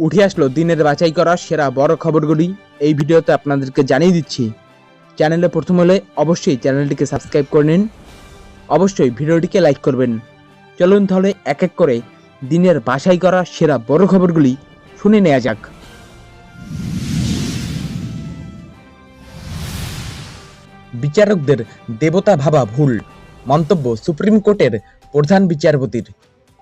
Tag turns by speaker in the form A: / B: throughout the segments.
A: উঠে আসলো দিনের বাছাই করা সেরা বড় খবরগুলি। এই ভিডিওতে আপনাদেরকে জানিয়ে দিচ্ছি। চ্যানেলে প্রথম হলে অবশ্যই চ্যানেলটিকে সাবস্ক্রাইব করে নিন, অবশ্যই ভিডিওটিকে লাইক করবেন। চলুন তাহলে এক এক করে দিনের বাছাই করা সেরা বড় খবরগুলি শুনে নেওয়া যাক। বিচারকদের দেবতা ভাবা ভুল, মন্তব্য সুপ্রিম কোর্টের প্রধান বিচারপতির।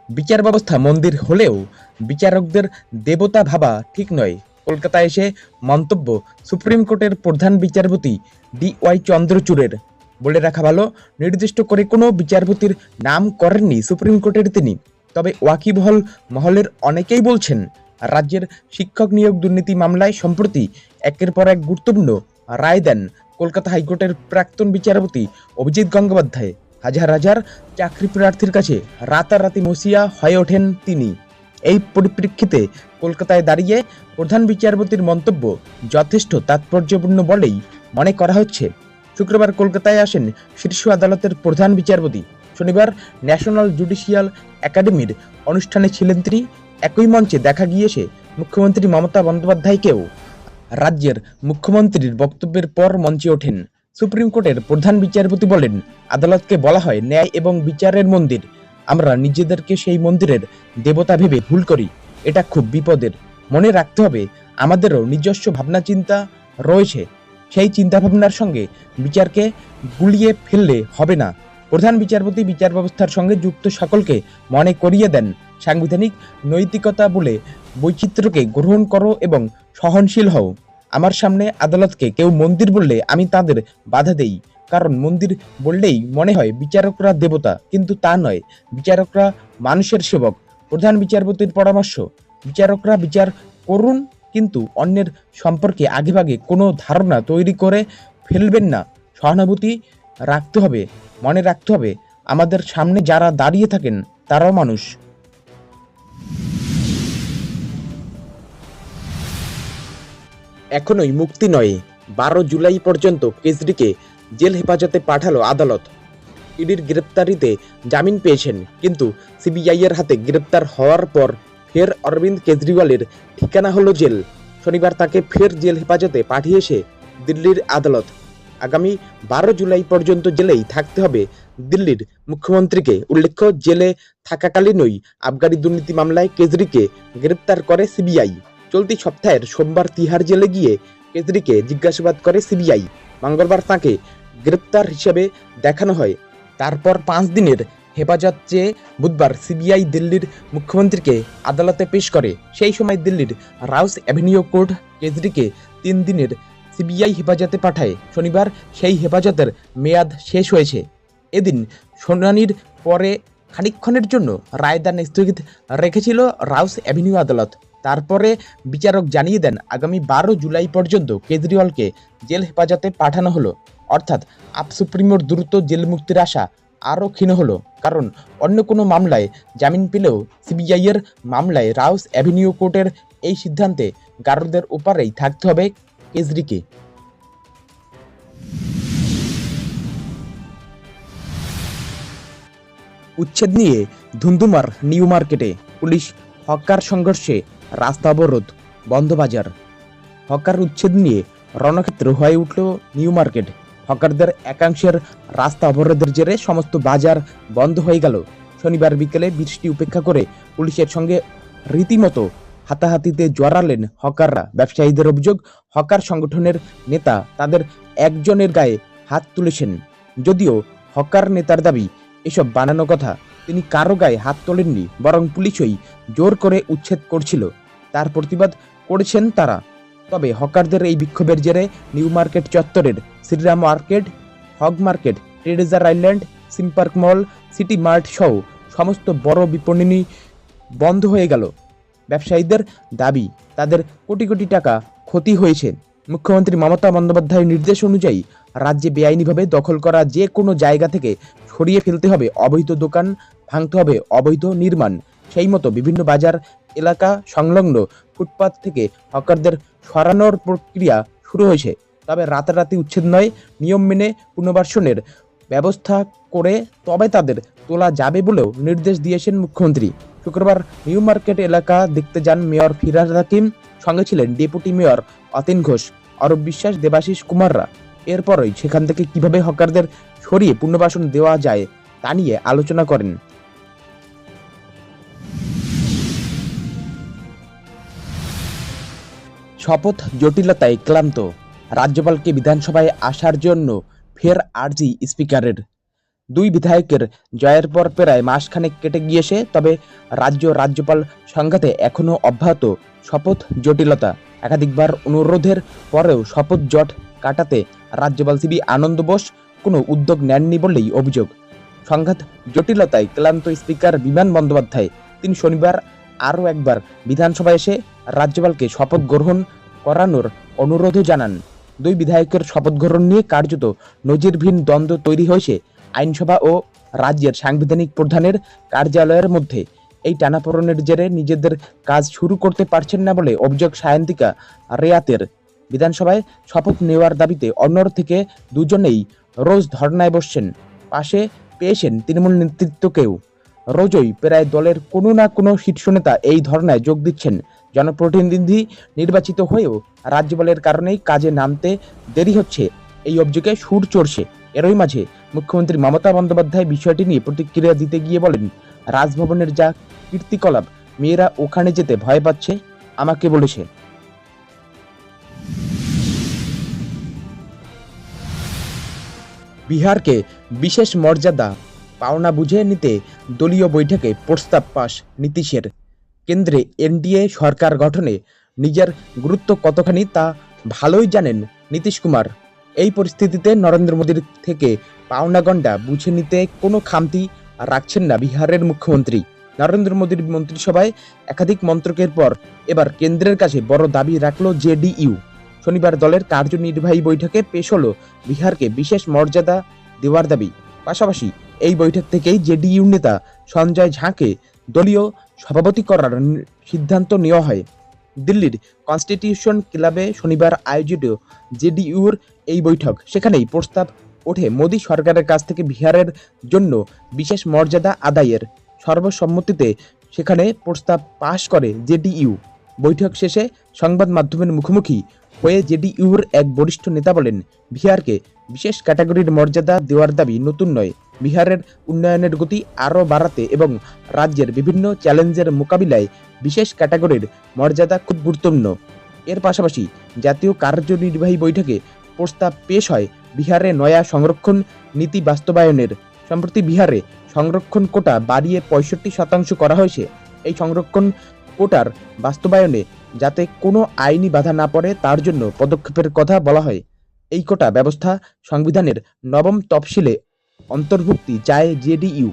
A: বিচার ব্যবস্থা মন্দির হলেও বিচারকদের দেবতা ভাবা ঠিক নয়, কলকাতায় এসে মন্তব্য সুপ্রিম কোর্টের প্রধান বিচারপতি DY চন্দ্রচূড়ের। বলে রাখা ভালো, নির্দিষ্ট করে কোনো বিচারপতির নাম করেননি সুপ্রিম কোর্টের তিনি। তবে ওয়াকিবহল মহলের অনেকেই বলছেন, রাজ্যের শিক্ষক নিয়োগ দুর্নীতি মামলায় সম্প্রতি একের পর এক গুরুত্বপূর্ণ রায় দেন কলকাতা হাইকোর্টের প্রাক্তন বিচারপতি অভিজিৎ গঙ্গোপাধ্যায়। হাজার হাজার চাকরি প্রার্থীর কাছে রাতারাতি মসিয়া হয়ে ওঠেন তিনি। এই পরিপ্রেক্ষিতে কলকাতায় দাঁড়িয়ে প্রধান বিচারপতির মন্তব্য যথেষ্ট তাৎপর্যপূর্ণ বলেই মনে করা হচ্ছে। শুক্রবার কলকাতায় আসেন শীর্ষ আদালতের প্রধান বিচারপতি। শনিবার ন্যাশনাল জুডিশিয়াল একাডেমির অনুষ্ঠানে ছিলেন তিনি। একই মঞ্চে দেখা গিয়েছে মুখ্যমন্ত্রী মমতা বন্দ্যোপাধ্যায়কেও। রাজ্যের মুখ্যমন্ত্রীর বক্তব্যের পর মঞ্চে ওঠেন সুপ্রিম কোর্টের প্রধান বিচারপতি। বলেন, আদালতকে বলা হয় ন্যায় এবং বিচারের মন্দির। আমরা নিজেদেরকে সেই মন্দিরের দেবতা ভেবে ভুল করি। এটা খুব বিপদের। মনে রাখতে হবে, আমাদেরও নিজস্ব ভাবনা চিন্তা রয়েছে। সেই চিন্তাভাবনার সঙ্গে বিচারকে গুলিয়ে ফেললে হবে না। প্রধান বিচারপতি বিচার ব্যবস্থার সঙ্গে যুক্ত সকলকে মনে করিয়ে দেন, সাংবিধানিক নৈতিকতা বলে বৈচিত্র্যকে গ্রহণ করো এবং সহনশীল হও। আমার সামনে আদালতকে কেউ মন্দির বললে আমি তাদের বাধা দেই, কারণ মন্দির বললেই মনে হয় বিচারকরা দেবতা, কিন্তু তা নয়। বিচারকরা মানুষের সেবক। প্রধান বিচারপতির পরামর্শ, বিচারকরা বিচার করুন, কিন্তু অন্যের সম্পর্কে আগেভাগে কোনো ধারণা তৈরি করে ফেলবেন না। সহানুভূতি রাখতে হবে। মনে রাখতে হবে, আমাদের সামনে যারা দাঁড়িয়ে থাকেন তারাও মানুষ। এখনোই মুক্তি নয়, 12 জুলাই পর্যন্ত কেজরিকে জেল হেফাজতে পাঠালো আদালত। ইডির গ্রেপ্তারিতে জামিন পেয়েছেন, কিন্তু সিবিআইয়ের হাতে গ্রেপ্তার হওয়ার পর ফের অরবিন্দ কেজরিওয়ালের ঠিকানা হলো জেল। শনিবার তাকে ফের জেল হেফাজতে পাঠিয়েছে দিল্লির আদালত। আগামী 12 জুলাই পর্যন্ত জেলেই থাকতে হবে দিল্লির মুখ্যমন্ত্রীকে। উল্লেখ্য, জেলে থাকাকালীনই আবগারি দুর্নীতি মামলায় কেজরিকে গ্রেপ্তার করে সিবিআই। চলতি সপ্তাহের সোমবার তিহার জেলে গিয়ে কেজরিকে জিজ্ঞাসাবাদ করে সিবিআই। মঙ্গলবার তাঁকে গ্রেপ্তার হিসেবে দেখানো হয়। তারপর 5 দিনের হেফাজত চেয়ে বুধবার সিবিআই দিল্লির মুখ্যমন্ত্রীকে আদালতে পেশ করে। সেই সময় দিল্লির রাউস অ্যাভিনিউ কোর্ট কেজরিকে 3 দিনের সিবিআই হেফাজতে পাঠায়। শনিবার সেই হেফাজতের মেয়াদ শেষ হয়েছে। এদিন শুনানির পরে খানিকক্ষণের জন্য রায়দান স্থগিত রেখেছিল রাউস অ্যাভিনিউ আদালত। তারপরে বিচারক জানিয়ে দেন, আগামী 12 জুলাই পর্যন্ত কেজরিওয়ালকে জেল হেফাজতে পাঠানো হলো। অর্থাৎ আপ সুপ্রিমোর দ্রুত জেল মুক্তির আশা আরও ক্ষীণ হলো, কারণ অন্য কোনো মামলায় জামিন পেলেও সিবিআইয়ের মামলায় রাউস অ্যাভিনিউ কোর্টের এই সিদ্ধান্তে গারদের ওপারেই থাকতে হবে কেজরিকে। উচ্ছেদ নিয়ে ধুন্ধুমার নিউ মার্কেটে, পুলিশ হকার সংঘর্ষে রাস্তা অবরোধ, বন্ধ বাজার। হকার উচ্ছেদ নিয়ে রণক্ষেত্র হয়ে উঠল নিউ মার্কেট। হকারদের একাংশের রাস্তা অবরোধের জেরে সমস্ত বাজার বন্ধ হয়ে গেল। শনিবার বিকেলে বৃষ্টি উপেক্ষা করে পুলিশের সঙ্গে রীতিমতো হাতাহাতিতে জড়ালেন হকাররা। ব্যবসায়ীদের অভিযোগ, হকার সংগঠনের নেতা তাদের একজনের গায়ে হাত তুলেছেন। যদিও হকার নেতার দাবি, এসব বানানো কথা, তিনি কারো গায়ে হাত তোলেননি, বরং পুলিশই জোর করে উচ্ছেদ করছিল, তার প্রতিবাদ করেছেন তারা। তবে হকারদের এই বিক্ষোভের জেরে নিউ মার্কেট চত্বরের Shriram market, Hogg market, Treasure Island, Simpark mall, City Mart সহ সমস্ত বড় বিপণী বন্ধ হয়ে গেল। ব্যবসায়ীদের দাবি, তাদের কোটি কোটি টাকা ক্ষতি হয়েছে। মুখ্যমন্ত্রী মমতা বন্দ্যোপাধ্যায়ের নির্দেশ অনুযায়ী রাজ্যে বেআইনিভাবে দখল করা যে কোনো জায়গা থেকে সরিয়ে ফেলতে হবে অবৈধ দোকান, ভাঙতে হবে অবৈধ নির্মাণ। সেই মতো বিভিন্ন বাজার এলাকা সংলগ্ন ফুটপাত থেকে হকারদের সরানোর প্রক্রিয়া শুরু হয়েছে। তবে রাতারাতি উচ্ছেদ নয়, নিয়ম মেনে পুনর্বাসনের ব্যবস্থা করে তবে তাদের তোলা যাবে বলেও নির্দেশ দিয়েছেন মুখ্যমন্ত্রী। শুক্রবার নিউ মার্কেট এলাকা দেখতে যান মেয়র ফিরহাদ হাকিম, সঙ্গে ছিলেন ডেপুটি মেয়র অতীন ঘোষ, অরূপ বিশ্বাস, দেবাশিস কুমাররা। এরপরই সেখান থেকে কিভাবে হকারদের সরিয়ে পুনর্বাসন দেওয়া যায় তা নিয়ে আলোচনা করেন। শপথ জটিলতায় ক্লান্ত, রাজ্যপালকে বিধানসভায় আসার জন্য ফের আর্জি স্পিকারের। দুই বিধায়কের জয়ের পর প্রায় মাসখানেক কেটে গিয়েছে, তবে রাজ্যপাল সংঘাতে এখনও অব্যাহত শপথ জটিলতা। একাধিকবার অনুরোধের পরেও শপথ জট কাটাতে রাজ্যপাল সিবি আনন্দ বোস কোনো উদ্যোগ নেননি বলেই অভিযোগ। সংঘাত জটিলতায় ক্লান্ত স্পিকার বিমান বন্দ্যোপাধ্যায়। তিনি শনিবার আরও একবার বিধানসভায় এসে রাজ্যপালকে শপথ গ্রহণ করানোর অনুরোধও জানান। দুই বিধায়কের শপথ গ্রহণ নিয়ে কার্যত নজিরবিহীন দ্বন্দ্ব তৈরি হয়েছে আইনসভা ও রাজ্যের সাংবিধানিক প্রধানের কার্যালয়ের মধ্যে। এই টানাপোড়েনের জেরে নিজেদের কাজ শুরু করতে পারছেন না বলে অভিযোগ সায়ন্তিকা রেয়াতের। বিধানসভায় শপথ নেওয়ার দাবিতে অন্যর থেকে দুজনেই রোজ ধর্নায় বসছেন। পাশে পেয়েছেন তৃণমূল নেতৃত্বকেও। রোজই প্রায় দলের কোনো না কোনো শীর্ষ নেতা এই ধর্নায় যোগ দিচ্ছেন। জনপ্রতিনিধি নির্বাচিত হয়েও রাজ্যপালের কারণেই কাজে নামতে দেরি হচ্ছে, এই অভিযোগে সুর চড়ছে। এরই মাঝে মুখ্যমন্ত্রী মমতা বন্দ্যোপাধ্যায় বিষয়টি নিয়ে প্রতিক্রিয়া দিতে গিয়ে বলেন, রাজভবনের যা কীর্তিকলাপ, মেয়েরা ওখানে যেতে ভয় পাচ্ছে, আমাকে বলেছে। বিহারকে বিশেষ মর্যাদা পাওনা বুঝে নিতে দলীয় বৈঠকে প্রস্তাব পাস নীতীশের। কেন্দ্রে এনডিএ সরকার গঠনে নিজের গুরুত্ব কতখানি তা ভালোই জানেন নীতীশ কুমার। এই পরিস্থিতিতে নরেন্দ্র মোদীর থেকে পাওনা গণ্ডা বুঝে নিতে কোনো খামতি রাখছেন না বিহারের মুখ্যমন্ত্রী। নরেন্দ্র মোদীর মন্ত্রিসভায় একাধিক মন্ত্রকের পর এবার কেন্দ্রের কাছে বড় দাবি রাখল জেডিইউ। শনিবার দলের কার্যনির্বাহী বৈঠকে পেশ হলো বিহারকে বিশেষ মর্যাদা দেওয়ার দাবি। পাশাপাশি এই বৈঠক থেকেই জেডিইউ নেতা সঞ্জয় ঝাকে দলীয় সভাপতি করার সিদ্ধান্ত নেওয়া হয়। দিল্লির কনস্টিটিউশন ক্লাবে শনিবার আয়োজিত জেডিইউর এই বৈঠক, সেখানেই প্রস্তাব ওঠে মোদী সরকারের কাছ থেকে বিহারের জন্য বিশেষ মর্যাদা আদায়ের। সর্বসম্মতিতে সেখানে প্রস্তাব পাশ করে জেডিইউ। বৈঠক শেষে সংবাদ মাধ্যমের মুখোমুখি হয়ে জেডিইউর এক বরিষ্ঠ নেতা বলেন, বিহারকে বিশেষ ক্যাটাগরির মর্যাদা দেওয়ার দাবি নতুন নয়। বিহারের উন্নয়নের গতি আরও বাড়াতে এবং রাজ্যের বিভিন্ন চ্যালেঞ্জের মোকাবিলায় বিশেষ ক্যাটাগরির মর্যাদা খুব গুরুত্বপূর্ণ। এর পাশাপাশি জাতীয় কার্যনির্বাহী বৈঠকে প্রস্তাব পেশ হয় বিহারে নয়া সংরক্ষণ নীতি বাস্তবায়নের। সম্প্রতি বিহারে সংরক্ষণ কোটা বাড়িয়ে 65% করা হয়েছে। এই সংরক্ষণ কোটার বাস্তবায়নে যাতে কোনো আইনি বাধা না পড়ে তার জন্য পদক্ষেপের কথা বলা হয়। এই কোটা ব্যবস্থা সংবিধানের নবম তফসিলে অন্তর্ভুক্তি চায় জেডিইউ।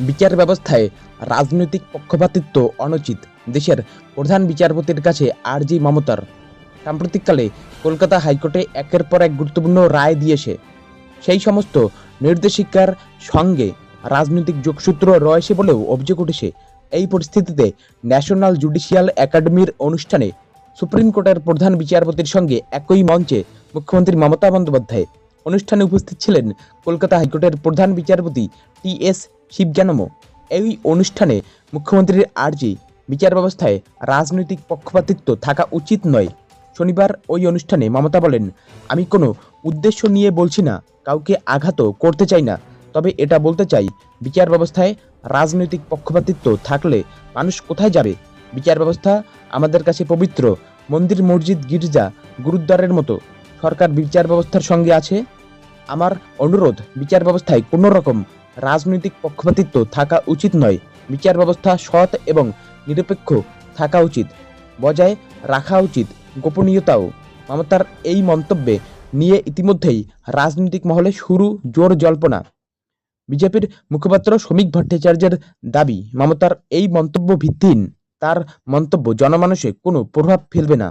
A: বিচার ব্যবস্থায় রাজনৈতিক পক্ষপাতিত্ব অনুচিত, দেশের প্রধান বিচারপতির কাছে আর্জি মমতার। সাম্প্রতিককালে কলকাতা হাইকোর্টে একের পর এক গুরুত্বপূর্ণ রায় দিয়েছে। সেই সমস্ত নির্দেশিকার সঙ্গে রাজনৈতিক যোগসূত্র রয়েছে বলেও অভিযোগ উঠেছে। এই পরিস্থিতিতে ন্যাশনাল জুডিশিয়াল একাডেমির অনুষ্ঠানে সুপ্রিম কোর্টের প্রধান বিচারপতির সঙ্গে একই মঞ্চে মুখ্যমন্ত্রী মমতা বন্দ্যোপাধ্যায়। অনুষ্ঠানে উপস্থিত ছিলেন কলকাতা হাইকোর্টের প্রধান বিচারপতি টি.এস. শিবজ্ঞানমও। এই অনুষ্ঠানে মুখ্যমন্ত্রীর আর্জি, বিচার ব্যবস্থায় রাজনৈতিক পক্ষপাতিত্ব থাকা উচিত নয়। শনিবার ওই অনুষ্ঠানে মমতা বলেন, আমি কোনো উদ্দেশ্য নিয়ে বলছি না, কাউকে আঘাত করতে চাই না, তবে এটা বলতে চাই, বিচার ব্যবস্থায় রাজনৈতিক পক্ষপাতিত্ব থাকলে মানুষ কোথায় যাবে? বিচার ব্যবস্থা আমাদের কাছে পবিত্র, মন্দির, মসজিদ, গির্জা, গুরুদ্বারের মতো। সরকার বিচার ব্যবস্থার সঙ্গে আছে। আমার অনুরোধ, বিচার ব্যবস্থায় কোনো রকম রাজনৈতিক পক্ষপাতিত্ব থাকা উচিত নয়। বিচার ব্যবস্থা সৎ এবং নিরপেক্ষ থাকা উচিত, বজায় রাখা উচিত গোপনীয়তাও। মমতার এই মন্তব্যে নিয়ে ইতিমধ্যেই রাজনৈতিক মহলে শুরু জোর জল্পনা। বিজেপির মুখপাত্র শ্রমিক ভট্টাচার্যের দাবি, মমতার এই মন্তব্য ভিত্তিহীন। তার মন্তব্য জনমানসে কোনো প্রভাব ফেলবে না।